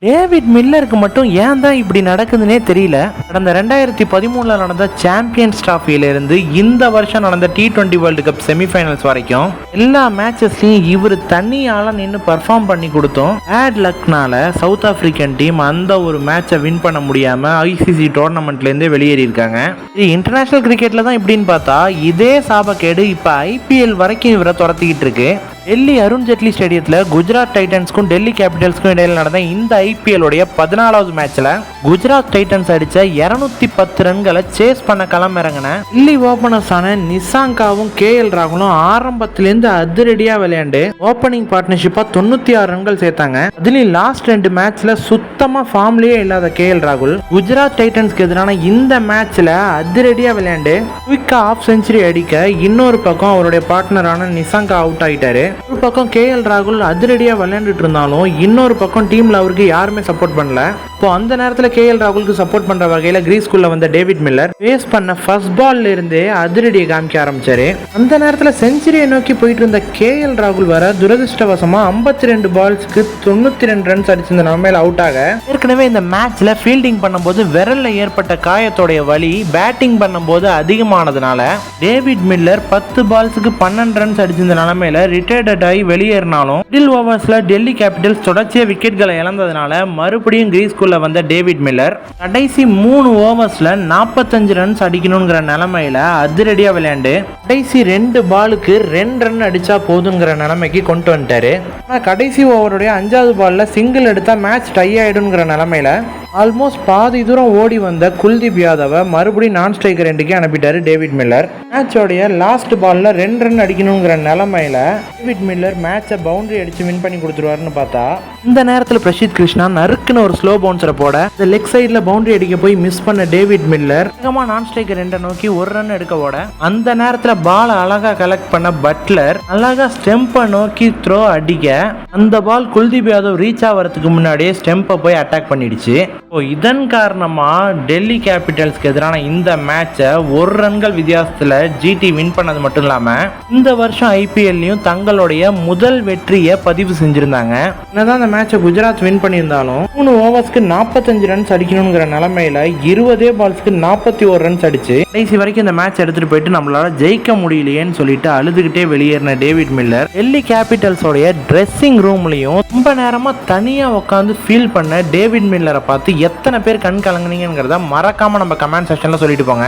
David மில்லருக்கு மட்டும் ஏன் தான் இப்படி நடக்குதுன்னே தெரியல. கடந்த 2013 நடந்த சாம்பியன்ஸ் டிராஃபியில இருந்து இந்த வருஷம் நடந்த T20 வேர்ல்டு கப் செமிஃபைனல்ஸ் வரைக்கும் எல்லா மேட்சஸ்லையும் இவர் தனியால நின்று பர்ஃபார்ம் பண்ணி கொடுத்தோம். பேட் லக்னால சவுத் ஆப்பிரிக்கன் டீம் அந்த ஒரு மேட்சை வின் பண்ண முடியாம ICC டோர்னமெண்ட்ல இருந்தே வெளியேறி இருக்காங்க. இன்டர்நேஷனல் கிரிக்கெட்ல தான் இப்படின்னு பார்த்தா இதே சாபக்கேடு இப்ப IPL வரைக்கும் இவரை துரத்திக்கிட்டு இருக்கு. டெல்லி அருண் ஜெட்லி ஸ்டேடியத்தில் குஜராத் டைட்டன்ஸ்க்கும் டெல்லி கேபிட்டல்ஸ்க்கும் இடையில் நடந்த இந்த IPL உடைய 14வது மேட்ச்ல குஜராத் டைட்டன்ஸ் அடிச்ச 210 ரன்களை சேஸ் பண்ண களம் இறங்கின டெல்லி ஓபனர்ஸான நிசாங்காவும் KL ராகுலும் ஆரம்பத்திலேருந்து அதிரடியா விளையாண்டு ஓப்பனிங் பார்ட்னர்ஷிப்பா 96 ரன்கள் சேர்த்தாங்க. அதுலயும் லாஸ்ட் 2 மேட்ச்ல சுத்தமா ஃபார்ம்லயே இல்லாத KL ராகுல் குஜராத் டைட்டன்ஸ்க்கு எதிரான இந்த மேட்ச்ல அதிரடியா விளையாண்டு குயிக்கா ஆஃப் செஞ்சுரி அடிக்க இன்னொரு பக்கம் அவருடைய பார்ட்னரான நிசாங்கா அவுட் ஆயிட்டாரு. ஒரு பக்கம் KL ராகுல் அதிரடியா விளையாண்டுட்டு இருந்தாலும் இன்னொரு பக்கம் டீம்ல அவருக்கு யாருமே சப்போர்ட் பண்ணல. இப்போ அந்த நேரத்தில் KL ராகுலுக்கு சப்போர்ட் பண்ற வகையில கிரீஸ்குள்ள வந்த டேவிட் மில்லர் பேஸ் பண்ண ஃபர்ஸ்ட் பால்ல இருந்தே அதிரடியை காமிக்க ஆரம்பிச்சாரு. அந்த நேரத்தில் செஞ்சுரியை நோக்கி போயிட்டு இருந்த KL ராகுல் வர துரதிருஷ்டவசமா 52 பால்ஸ்க்கு 92 ரன்ஸ் அடிச்சிருந்த நிலைமையில அவுட் ஆக, ஏற்கனவே இந்த மேட்ச்ல ஃபீல்டிங் பண்ணும்போது விரல்ல ஏற்பட்ட காயத்தோடைய வலி பேட்டிங் பண்ணும்போது அதிகமானதுனால டேவிட் மில்லர் 10 பால்ஸுக்கு 12 ரன்ஸ் அடிச்சிருந்த நிலைமையில ரிட்டையர்ட் ஆகி வெளியேறினாலும் மிடில் ஓவர்ஸ்ல டெல்லி கேபிட்டல்ஸ் தொடர்ச்சியா விக்கெட்களை இழந்ததுனால மறுபடியும் கிரீஸ்குள்ள வந்த டேவிட் மில்லர் கடைசி 3 ஓவர்ஸ்ல 45 ரன்ஸ் அடிக்கணுங்கிற நிலைமையில அதிரடியா விளையாண்டு கடைசி 2 பாலுக்கு 2 ரன் அடிச்சா போதுங்கிற நிலைமைக்கு கொண்டு வந்துட்டாரு. ஆனா கடைசி ஓவருடைய 5வது பால்ல சிங்கிள் எடுத்தா மேட்ச் டை ஆயிடுங்கிற நிலைமையில ஆல்மோஸ்ட் பாதி தூரம் ஓடி வந்த குல்தீப் யாதவை மறுபடியும் நான் ஸ்ட்ரைக்கர் எண்டுக்கே அனுப்பிட்டாரு டேவிட் மில்லர். மேட்சோடைய லாஸ்ட் பால்ல 2 ரன் அடிக்கணுங்கிற நிலைமையில டேவிட் மில்லர் மேட்சை பவுண்டரி அடிச்சு வின் பண்ணி கொடுத்துருவாருன்னு பார்த்தா இந்த நேரத்தில் பிரசித் கிருஷ்ணா நறுக்குன்னு ஒரு ஸ்லோ பவுன்சரை போட இந்த லெக் சைட்ல பவுண்டரி அடிக்க போய் மிஸ் பண்ண டேவிட் மில்லர் நான் ஸ்ட்ரைக்கர் எண்டை நோக்கி 1 ரன் எடுக்க ஓட அந்த நேரத்தில் பால் அழகா கலெக்ட் பண்ண பட்லர் அழகா ஸ்டெம்பை நோக்கி த்ரோ அடிக்க அந்த பால் குல்தீப் யாதவ் ரீச் ஆகிறதுக்கு முன்னாடியே ஸ்டெம்பை போய் அட்டாக் பண்ணிடுச்சு. இதன் காரணமா டெல்லி கேபிட்டல்ஸ்க்கு எதிரான இந்த மேட்சை 1 ரன்கள் வித்தியாசத்துல GT வின் பண்ணது மட்டும் இல்லாம இந்த வருஷம் IPLலையும் தங்களுடைய முதல் வெற்றியை பதிவு செஞ்சிருந்தாங்க. என்னதான் அந்த மேட்சை குஜராத் வின் பண்ணியிருந்தாலும் 3 ஓவர்ஸ்க்கு 45 ரன்ஸ் அடிக்கணுங்கிற நிலைமையில 20 பால்ஸ்க்கு 41 ரன்ஸ் அடிச்சு கடைசி வரைக்கும் இந்த மேட்ச் எடுத்துட்டு போயிட்டு நம்மளால ஜெயிக்க முடியலையேன்னு சொல்லிட்டு அழுதுகிட்டே வெளியேறின டேவிட் மில்லர் டெல்லி கேபிட்டல்ஸோடைய ட்ரெஸ்ஸிங் ரூம்லயும் ரொம்ப நேரமா தனியா உட்காந்து ஃபீல் பண்ண டேவிட் மில்லரை பார்த்து எத்தனை பேர் கண் கலங்குனீங்கிறத மறக்காம நம்ம கமெண்ட் செக்ஷன்ல சொல்லிட்டு போங்க.